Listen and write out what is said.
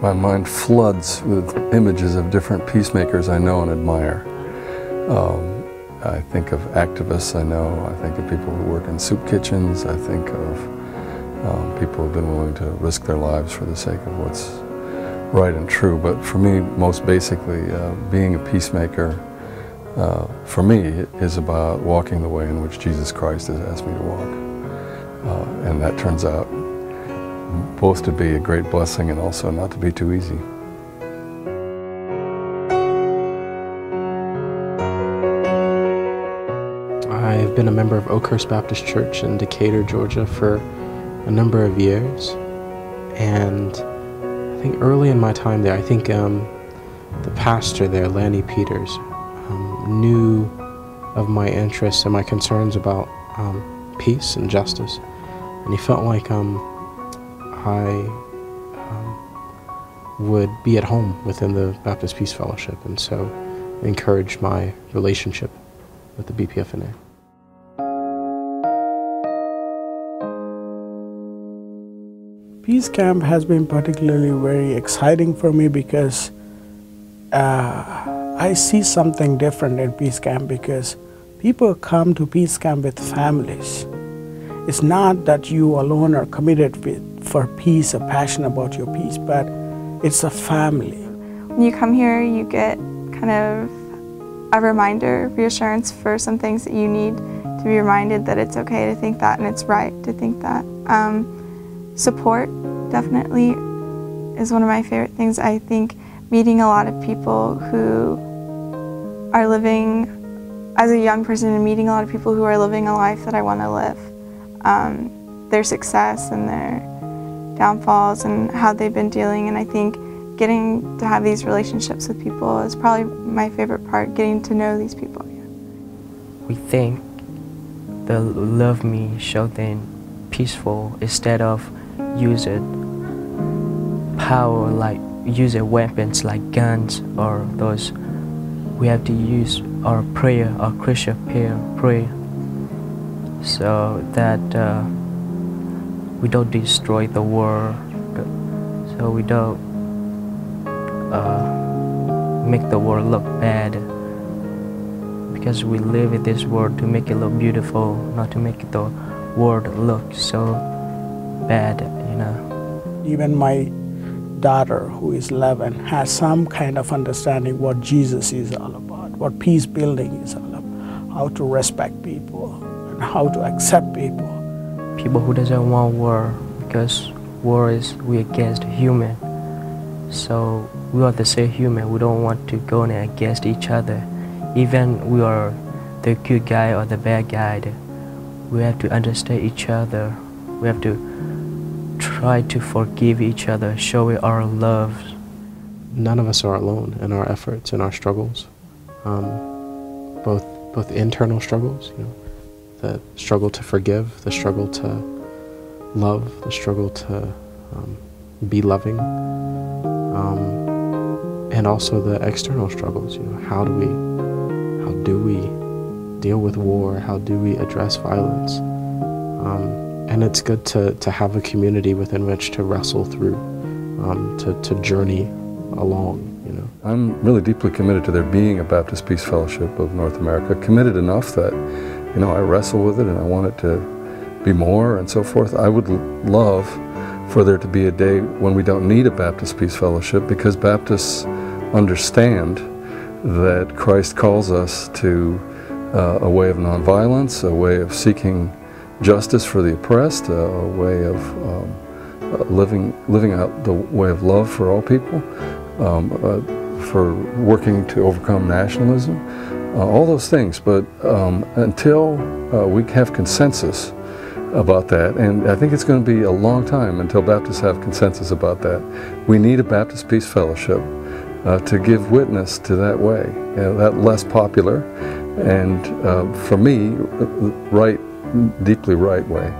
my mind floods with images of different peacemakers I know and admire. I think of activists I know, I think of people who work in soup kitchens, I think of people who have been willing to risk their lives for the sake of what's right and true. But for me, most basically, being a peacemaker, for me, is about walking the way in which Jesus Christ has asked me to walk. And that turns out both to be a great blessing and also not to be too easy. I've been a member of Oakhurst Baptist Church in Decatur, Georgia for a number of years, and I think early in my time there, I think the pastor there, Lanny Peters, knew of my interests and my concerns about peace and justice, and he felt like I would be at home within the Baptist Peace Fellowship, and so encouraged my relationship with the BPFNA. Peace Camp has been particularly very exciting for me because I see something different in Peace Camp, because people come to Peace Camp with families. It's not that you alone are committed for peace or passionate about your peace, but it's a family. When you come here, you get kind of a reminder, reassurance for some things that you need to be reminded that it's okay to think that and it's right to think that. Support definitely is one of my favorite things. I think meeting a lot of people who are living, as a young person, and meeting a lot of people who are living a life that I want to live. Their success and their downfalls and how they've been dealing, and I think getting to have these relationships with people is probably my favorite part, getting to know these people. We think the love me show them peaceful instead of using power, like using weapons like guns or those. We have to use our prayer, our Christian prayer, so that we don't destroy the world, so we don't make the world look bad, because we live in this world to make it look beautiful, not to make the world look so bad, you know. Even my daughter, who is 11, has some kind of understanding what Jesus is all about, what peace building is all about, how to respect people and how to accept people. People who doesn't want war, because war is we against human. So we are the same human. We don't want to go against each other. Even we are the good guy or the bad guy, we have to understand each other. We have to try to forgive each other, show our love. None of us are alone in our efforts and our struggles. Both internal struggles, you know, the struggle to forgive, the struggle to love, the struggle to be loving, and also the external struggles. You know, how do we deal with war? How do we address violence? And it's good to have a community within which to wrestle through, to journey along, you know. I'm really deeply committed to there being a Baptist Peace Fellowship of North America, committed enough that, you know, I wrestle with it and I want it to be more and so forth. I would love for there to be a day when we don't need a Baptist Peace Fellowship, because Baptists understand that Christ calls us to a way of nonviolence, a way of seeking justice for the oppressed, a way of living out the way of love for all people, for working to overcome nationalism, all those things. But until we have consensus about that, and I think it's going to be a long time until Baptists have consensus about that, we need a Baptist Peace Fellowship to give witness to that way, that less popular, and for me, deeply right way.